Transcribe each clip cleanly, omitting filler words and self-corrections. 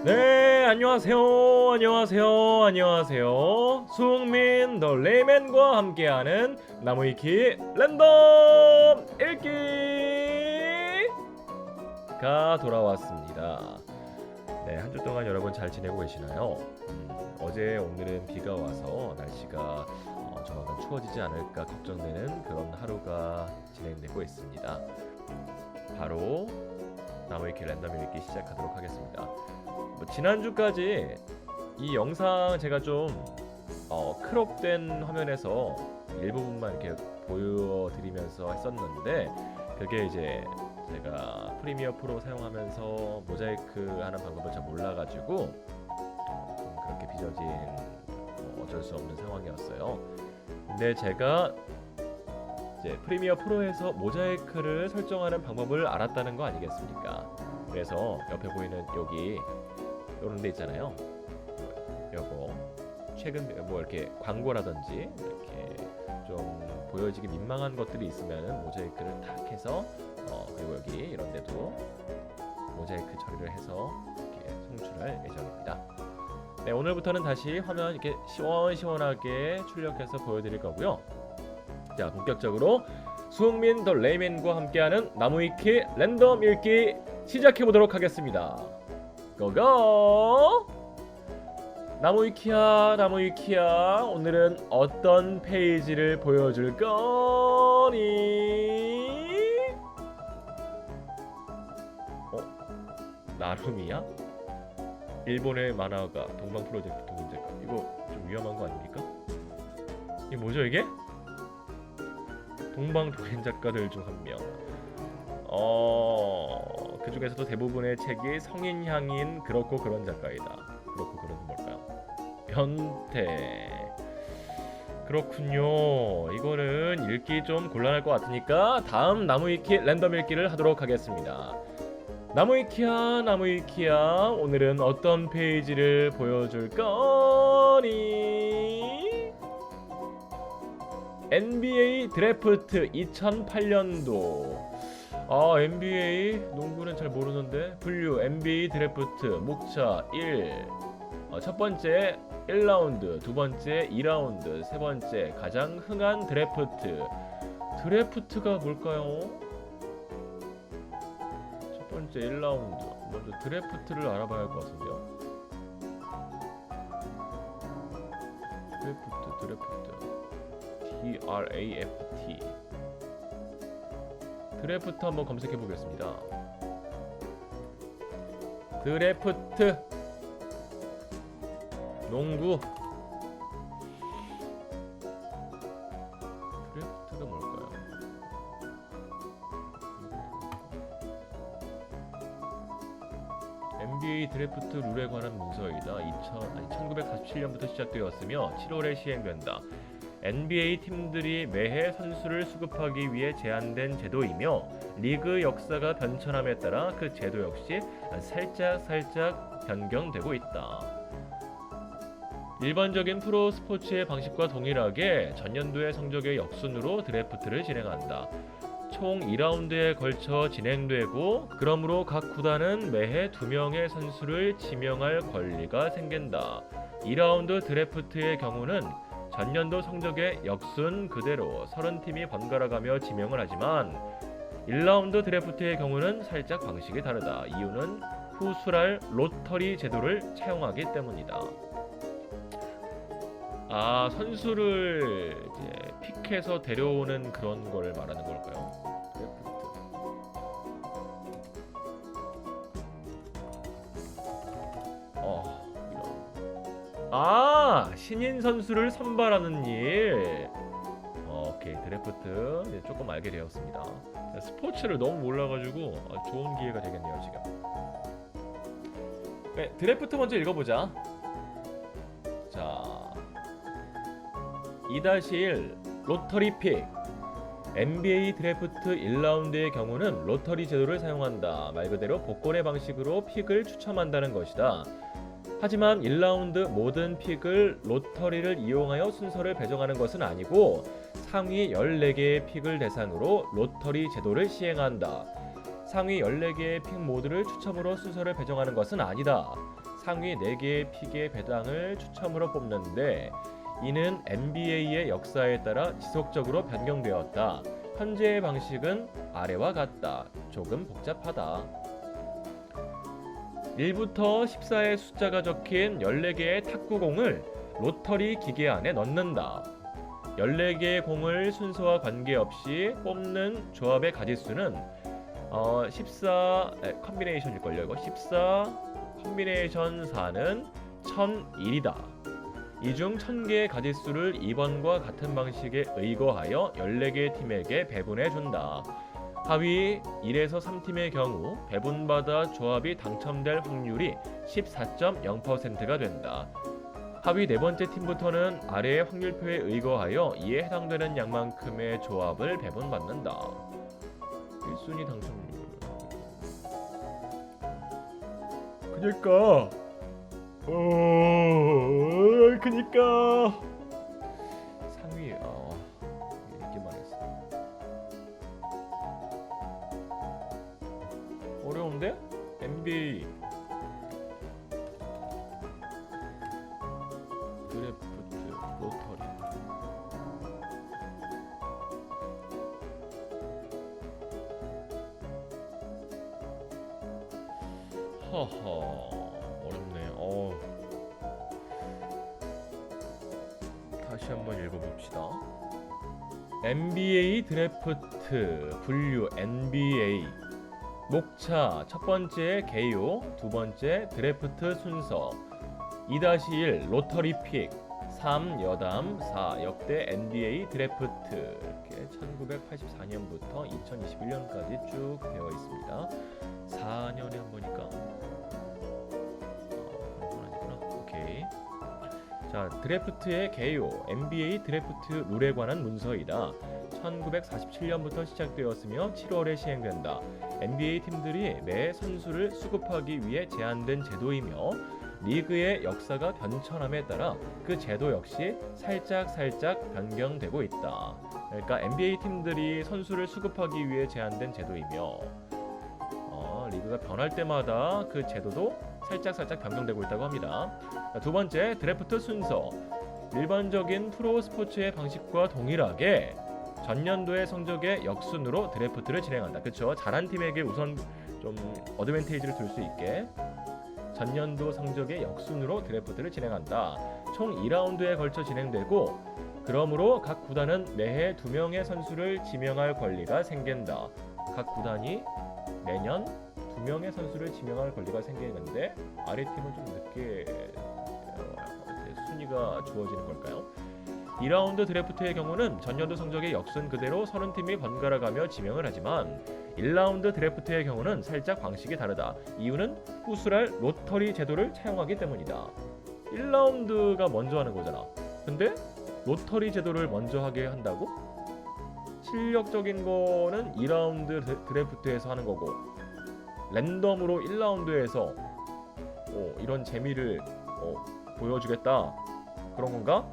네, 안녕하세요. 수흥민 더 레이맨과 함께하는 나무위키 랜덤 읽기가 돌아왔습니다. 네, 한 주 동안 여러분 잘 지내고 계시나요? 어제 오늘은 비가 와서 날씨가 조만간 추워지지 않을까 걱정되는 그런 하루가 진행되고 있습니다. 바로 나무위키 랜덤 읽기 시작하도록 하겠습니다. 지난주까지 이 영상 제가 좀 크롭된 화면에서 일부분만 이렇게 보여드리면서 했었는데, 그게 이제 제가 프리미어 프로 사용하면서 모자이크 하는 방법을 잘 몰라가지고 그렇게 빚어진 어쩔 수 없는 상황이었어요. 근데 제가 이제 프리미어 프로에서 모자이크를 설정하는 방법을 알았다는 거 아니겠습니까? 그래서 옆에 보이는 여기 이런 데 있잖아요. 요거 최근 뭐 이렇게 광고라든지 이렇게 좀 보여지기 민망한 것들이 있으면 모자이크를 탁 해서 그리고 여기 이런 데도 모자이크 처리를 해서 이렇게 송출할 예정입니다. 네, 오늘부터는 다시 화면 이렇게 시원시원하게 출력해서 보여드릴 거고요. 자, 본격적으로 수흥민 더 레이맨과 함께하는 나무위키 랜덤 읽기 시작해보도록 하겠습니다. 고고! 나무위키야, 오늘은 어떤 페이지를 보여줄 거니? 나루미야? 일본의 만화가 동방 프로젝트 동인작가. 이거 좀 위험한 거 아닙니까? 이게 뭐죠 이게? 동방 도인 작가들 중 한 명. 그 중에서도 대부분의 책이 성인향인 그렇고 그런 작가이다. 그렇고 그런 뭘까요? 변태. 그렇군요. 이거는 읽기 좀 곤란할 것 같으니까 다음 나무위키 랜덤 읽기를 하도록 하겠습니다. 나무위키야, 오늘은 어떤 페이지를 보여줄 거니? NBA 드래프트 2008년도. NBA 농구는 잘 모르는데. 분류 NBA 드래프트 목차 1. 첫 번째 1라운드, 두 번째 2라운드, 세 번째 가장 흥한 드래프트. 드래프트가 뭘까요? 첫 번째 1라운드. 먼저 드래프트를 알아봐야 할 것 같은데요. 드래프트. DRAFT. 드래프트 한번 검색해 보겠습니다. 드래프트 농구. 드래프트가 뭘까요? NBA 드래프트 룰에 관한 문서이다. 1947년부터 시작되었으며 7월에 시행된다. NBA 팀들이 매해 선수를 수급하기 위해 제안된 제도이며, 리그 역사가 변천함에 따라 그 제도 역시 살짝 변경되고 있다. 일반적인 프로 스포츠의 방식과 동일하게 전년도의 성적의 역순으로 드래프트를 진행한다. 총 2라운드에 걸쳐 진행되고, 그러므로 각 구단은 매해 2명의 선수를 지명할 권리가 생긴다. 2라운드 드래프트의 경우는 전년도 성적의 역순 그대로 30팀이 번갈아가며 지명을 하지만, 1라운드 드래프트의 경우는 살짝 방식이 다르다. 이유는 후술할 로터리 제도를 차용하기 때문이다. 선수를 이제 픽해서 데려오는 그런 걸 말하는 걸까요? 신인 선수를 선발하는 일. 오케이, 드래프트 이제 조금 알게 되었습니다. 스포츠를 너무 몰라가지고 좋은 기회가 되겠네요 지금. 네, 드래프트 먼저 읽어보자. 자, 2-1 로터리 픽. NBA 드래프트 1라운드의 경우는 로터리 제도를 사용한다. 말 그대로 복권의 방식으로 픽을 추첨한다는 것이다. 하지만 1라운드 모든 픽을 로터리를 이용하여 순서를 배정하는 것은 아니고, 상위 14개의 픽을 대상으로 로터리 제도를 시행한다. 상위 14개의 픽 모두를 추첨으로 순서를 배정하는 것은 아니다. 상위 4개의 픽의 배당을 추첨으로 뽑는데 이는 NBA의 역사에 따라 지속적으로 변경되었다. 현재의 방식은 아래와 같다. 조금 복잡하다. 1부터 14의 숫자가 적힌 14개의 탁구공을 로터리 기계 안에 넣는다. 14개의 공을 순서와 관계없이 뽑는 조합의 가짓수는 14 컴비네이션일걸요. 이거 14 컴비네이션 4는 1001이다. 이 중 1000개의 가짓수를 2번과 같은 방식에 의거하여 14개의 팀에게 배분해준다. 하위 1에서 3팀의 경우 배분받아 조합이 당첨될 확률이 14.0%가 된다. 하위 네 번째 팀부터는 아래의 확률표에 의거하여 이에 해당되는 양만큼의 조합을 배분받는다. 1순위 당첨률. 그니까 상위 읽기만 했어. 어려운데? NBA 드래프트 로터리. 허허 어렵네. 다시 한번 읽어봅시다. NBA 드래프트 분류 NBA 목차 첫 번째 개요, 두 번째 드래프트 순서 2-1 로터리 픽 3 여담 4 역대 NBA 드래프트 이렇게 1984년부터 2021년까지 쭉 되어 있습니다. 4년에 한 번이니까 그건 아니구나. 오케이. 자, 드래프트의 개요 NBA 드래프트 룰에 관한 문서이다. 1947년부터 시작되었으며 7월에 시행된다. NBA 팀들이 매 선수를 수급하기 위해 제안된 제도이며 리그의 역사가 변천함에 따라 그 제도 역시 살짝 변경되고 있다. 그러니까 NBA 팀들이 선수를 수급하기 위해 제안된 제도이며 리그가 변할 때마다 그 제도도 살짝 변경되고 있다고 합니다. 두 번째, 드래프트 순서. 일반적인 프로 스포츠의 방식과 동일하게 전년도의 성적의 역순으로 드래프트를 진행한다. 그렇죠? 잘한 팀에게 우선 좀 어드밴테이지를 줄 수 있게 전년도 성적의 역순으로 드래프트를 진행한다. 총 2라운드에 걸쳐 진행되고 그러므로 각 구단은 매해 2명의 선수를 지명할 권리가 생긴다. 각 구단이 매년 2명의 선수를 지명할 권리가 생기는데 아래 팀은 좀 늦게 순위가 주어지는 걸까요? 2라운드 드래프트의 경우는 전년도 성적의 역순 그대로 30팀이 번갈아 가며 지명을 하지만 1라운드 드래프트의 경우는 살짝 방식이 다르다. 이유는 후술할 로터리 제도를 차용하기 때문이다. 1라운드가 먼저 하는 거잖아. 근데 로터리 제도를 먼저 하게 한다고? 실력적인 거는 2라운드 드래프트에서 하는 거고 랜덤으로 1라운드에서 이런 재미를 보여주겠다. 그런 건가?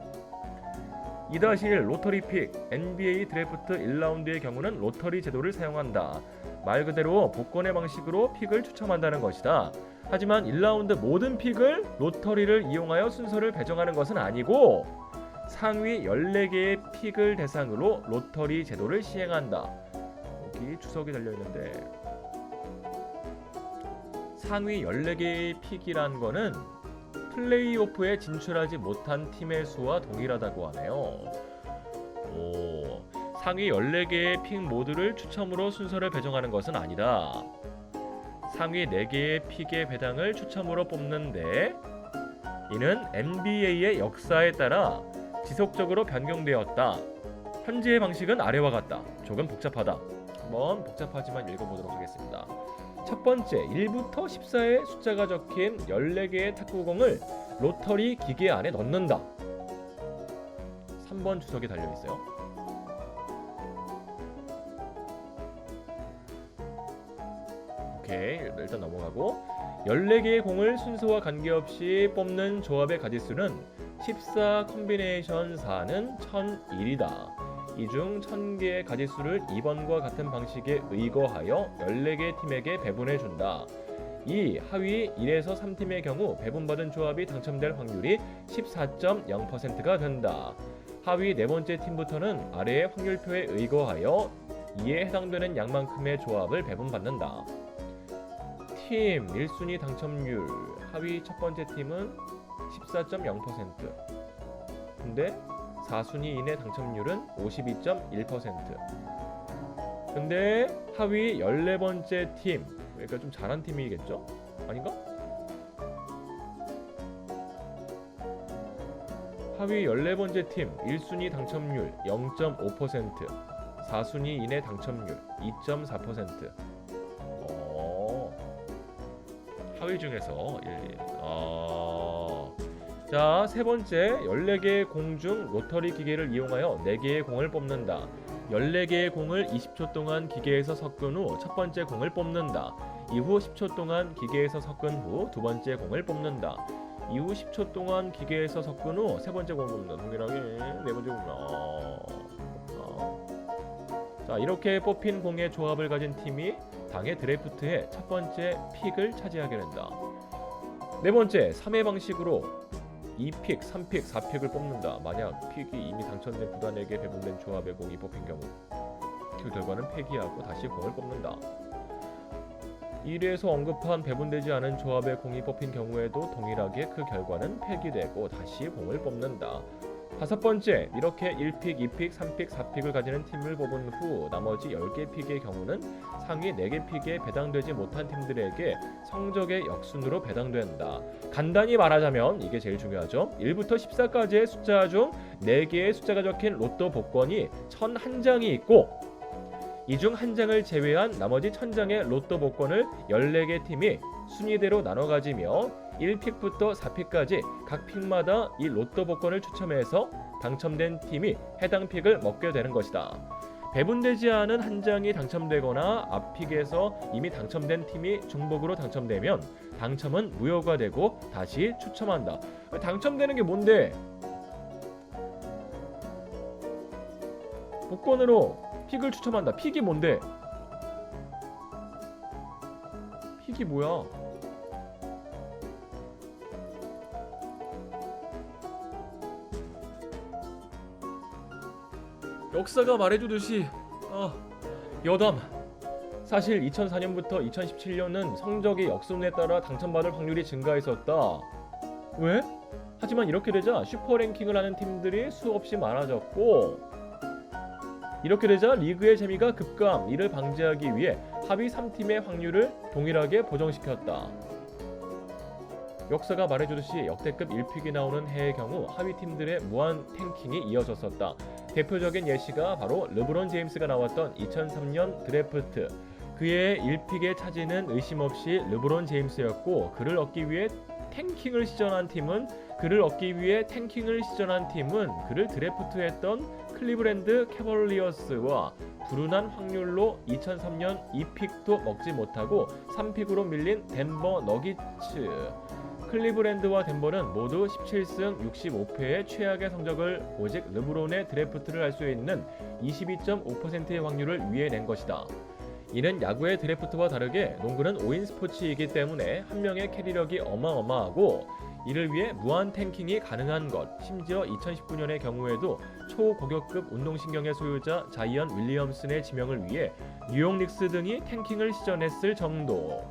2-1 로터리 픽 NBA 드래프트 1라운드의 경우는 로터리 제도를 사용한다. 말 그대로 복권의 방식으로 픽을 추첨한다는 것이다. 하지만 1라운드 모든 픽을 로터리를 이용하여 순서를 배정하는 것은 아니고 상위 14개의 픽을 대상으로 로터리 제도를 시행한다. 여기 주석이 달려있는데 상위 14개의 픽이란 거는 플레이오프에 진출하지 못한 팀의 수와 동일하다고 하네요. 상위 14개의 픽 모두를 추첨으로 순서를 배정하는 것은 아니다. 상위 4개의 픽의 배당을 추첨으로 뽑는데 이는 NBA의 역사에 따라 지속적으로 변경되었다. 현재의 방식은 아래와 같다. 조금 복잡하다. 한번 복잡하지만 읽어보도록 하겠습니다. 첫 번째, 1부터 14의 숫자가 적힌 14개의 탁구공을 로터리 기계 안에 넣는다. 3번 주석에 달려있어요. 오케이, 일단 넘어가고 14개의 공을 순서와 관계없이 뽑는 조합의 가짓수는 14 컴비네이션 4는 1001이다. 이 중 1000개의 가짓수를 2번과 같은 방식에 의거하여 14개 팀에게 배분해 준다. 2. 하위 1에서 3팀의 경우 배분받은 조합이 당첨될 확률이 14.0%가 된다. 하위 네 번째 팀부터는 아래의 확률표에 의거하여 이에 해당되는 양만큼의 조합을 배분받는다. 팀 1순위 당첨률 하위 첫 번째 팀은 14.0%. 근데 4순위 이내 당첨률은 52.1%. 근데 하위 14번째 팀, 그러니까 좀 잘한 팀이겠죠? 아닌가? 하위 14번째 팀 1순위 당첨률 0.5%, 4순위 이내 당첨률 2.4%. 하위 중에서 1. 자, 세 번째 14개의 공 중 로터리 기계를 이용하여 4개의 공을 뽑는다. 14개의 공을 20초 동안 기계에서 섞은 후 첫 번째 공을 뽑는다. 이후 10초 동안 기계에서 섞은 후 두 번째 공을 뽑는다. 이후 10초 동안 기계에서 섞은 후 세 번째 공을 뽑는다. 동일하게 네 번째 공을 자, 이렇게 뽑힌 공의 조합을 가진 팀이 당의 드래프트의 첫 번째 픽을 차지하게 된다. 네 번째, 3회 방식으로 2픽, 3픽, 4픽을 뽑는다. 만약 픽이 이미 당첨된 구단에게 배분된 조합의 공이 뽑힌 경우 그 결과는 폐기하고 다시 공을 뽑는다. 1회에서 언급한 배분되지 않은 조합의 공이 뽑힌 경우에도 동일하게 그 결과는 폐기되고 다시 공을 뽑는다. 다섯 번째, 이렇게 1픽, 2픽, 3픽, 4픽을 가지는 팀을 뽑은 후 나머지 10개 픽의 경우는 상위 4개 픽에 배당되지 못한 팀들에게 성적의 역순으로 배당된다. 간단히 말하자면 이게 제일 중요하죠. 1부터 14까지의 숫자 중 4개의 숫자가 적힌 로또 복권이 1001장이 있고 이 중 한 장을 제외한 나머지 1000장의 로또 복권을 14개 팀이 순위대로 나눠 가지며 1픽부터 4픽까지 각 픽마다 이 로또 복권을 추첨해서 당첨된 팀이 해당 픽을 먹게 되는 것이다. 배분되지 않은 한 장이 당첨되거나 앞픽에서 이미 당첨된 팀이 중복으로 당첨되면 당첨은 무효가 되고 다시 추첨한다. 당첨되는 게 뭔데? 복권으로 픽을 추첨한다. 픽이 뭔데? 픽이 뭐야? 역사가 말해주듯이 여담. 사실 2004년부터 2017년은 성적의 역순에 따라 당첨받을 확률이 증가했었다. 왜? 하지만 이렇게 되자 슈퍼랭킹을 하는 팀들이 수없이 많아졌고 이렇게 되자 리그의 재미가 급감, 이를 방지하기 위해 하위 3팀의 확률을 동일하게 보정시켰다. 역사가 말해주듯이 역대급 1픽이 나오는 해의 경우 하위 팀들의 무한 탱킹이 이어졌었다. 대표적인 예시가 바로 르브론 제임스가 나왔던 2003년 드래프트. 그의 1픽의 차지는 의심 없이 르브론 제임스였고 그를 얻기 위해 탱킹을 시전한 팀은 그를 드래프트했던 클리브랜드 캐벌리어스와 불운한 확률로 2003년 2픽도 먹지 못하고 3픽으로 밀린 덴버 너기츠. 클리브랜드와 덴버는 모두 17승 65패의 최악의 성적을 오직 르브론의 드래프트를 할 수 있는 22.5%의 확률을 위해 낸 것이다. 이는 야구의 드래프트와 다르게 농구는 5인 스포츠이기 때문에 한 명의 캐리력이 어마어마하고 이를 위해 무한 탱킹이 가능한 것. 심지어 2019년의 경우에도 초고격급 운동신경의 소유자 자이언 윌리엄슨의 지명을 위해 뉴욕 닉스 등이 탱킹을 시전했을 정도.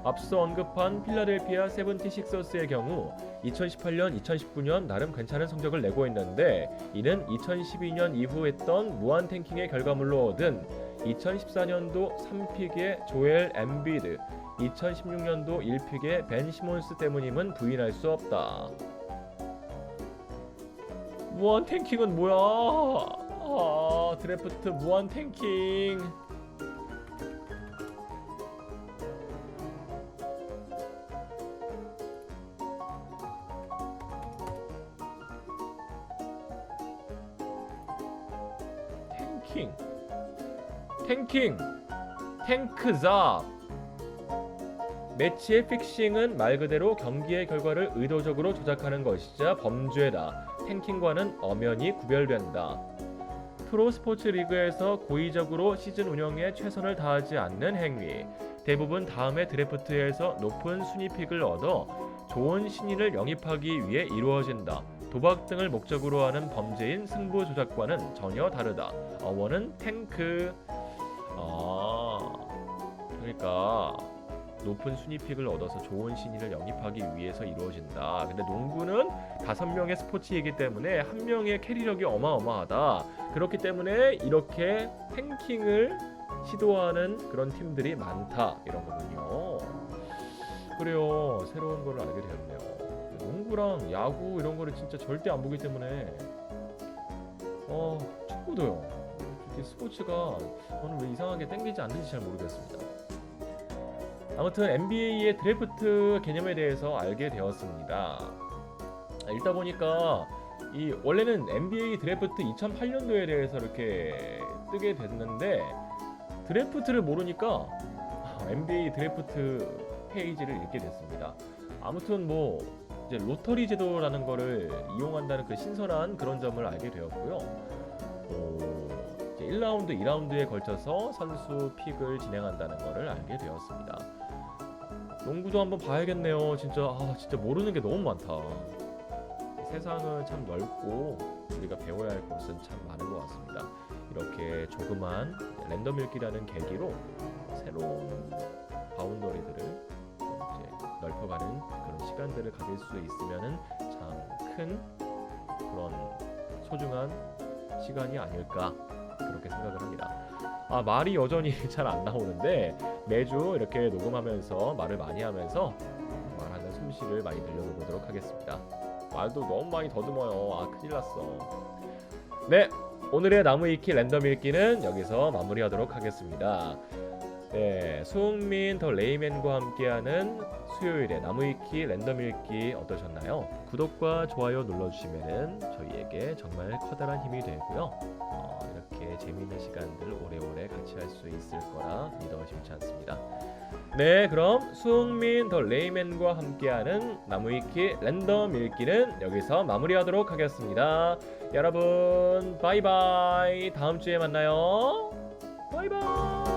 앞서 언급한 필라델피아 세븐티식서스의 경우 2018년, 2019년 나름 괜찮은 성적을 내고 있는데 이는 2012년 이후 했던 무한 탱킹의 결과물로 얻은 2014년도 3픽의 조엘 엠비드, 2016년도 1픽의 벤 시몬스 때문임은 부인할 수 없다. 무한 탱킹은 뭐야? 드래프트 무한 탱킹. 탱킹, 탱크잡. 매치의 픽싱은 말 그대로 경기의 결과를 의도적으로 조작하는 것이자 범죄다. 탱킹과는 엄연히 구별된다. 프로스포츠 리그에서 고의적으로 시즌 운영에 최선을 다하지 않는 행위, 대부분 다음의 드래프트에서 높은 순위픽을 얻어 좋은 신인을 영입하기 위해 이루어진다. 도박 등을 목적으로 하는 범죄인 승부 조작과는 전혀 다르다. 어원은 탱크. 그러니까 높은 순위픽을 얻어서 좋은 신인을 영입하기 위해서 이루어진다. 근데 농구는 5명의 스포츠이기 때문에 한 명의 캐리력이 어마어마하다. 그렇기 때문에 이렇게 탱킹을 시도하는 그런 팀들이 많다. 이런 거군요. 그래요. 새로운 걸 알게 되었네요. 농구랑 야구 이런 거를 진짜 절대 안 보기 때문에 축구도요. 이렇게 스포츠가 저는 왜 이상하게 땡기지 않는지 잘 모르겠습니다. 아무튼 NBA의 드래프트 개념에 대해서 알게 되었습니다. 읽다 보니까 원래는 NBA 드래프트 2008년도에 대해서 이렇게 뜨게 됐는데 드래프트를 모르니까 NBA 드래프트 페이지를 읽게 됐습니다. 아무튼 뭐 이제 로터리 제도라는 거를 이용한다는 그 신선한 그런 점을 알게 되었고요. 이제 1라운드, 2라운드에 걸쳐서 선수 픽을 진행한다는 거를 알게 되었습니다. 농구도 한번 봐야겠네요. 진짜 모르는 게 너무 많다. 세상은 참 넓고 우리가 배워야 할 것은 참 많은 것 같습니다. 이렇게 조그만 랜덤 읽기라는 계기로 새로운 바운더리들을 이제 넓혀가는 그런 시간들을 가질 수 있으면은 참 큰 그런 소중한 시간이 아닐까 그렇게 생각을 합니다. 말이 여전히 잘 안 나오는데 매주 이렇게 녹음하면서 말을 많이 하면서 말하는 솜씨를 많이 늘려보도록 하겠습니다. 말도 너무 많이 더듬어요. 큰일 났어. 네, 오늘의 나무 읽기 랜덤 읽기는 여기서 마무리하도록 하겠습니다. 네, 수흥민 더 레이맨과 함께하는 수요일에 나무 읽기 랜덤 읽기 어떠셨나요? 구독과 좋아요 눌러주시면 저희에게 정말 커다란 힘이 되고요. 이렇게 재미있는 시간들 오래오래 같이 할 수 있을 거라 믿어 의심치 않습니다. 네, 그럼 수흥민 더 레이맨과 함께하는 나무 읽기 랜덤 읽기는 여기서 마무리하도록 하겠습니다. 여러분 바이바이. 다음 주에 만나요. 바이바이.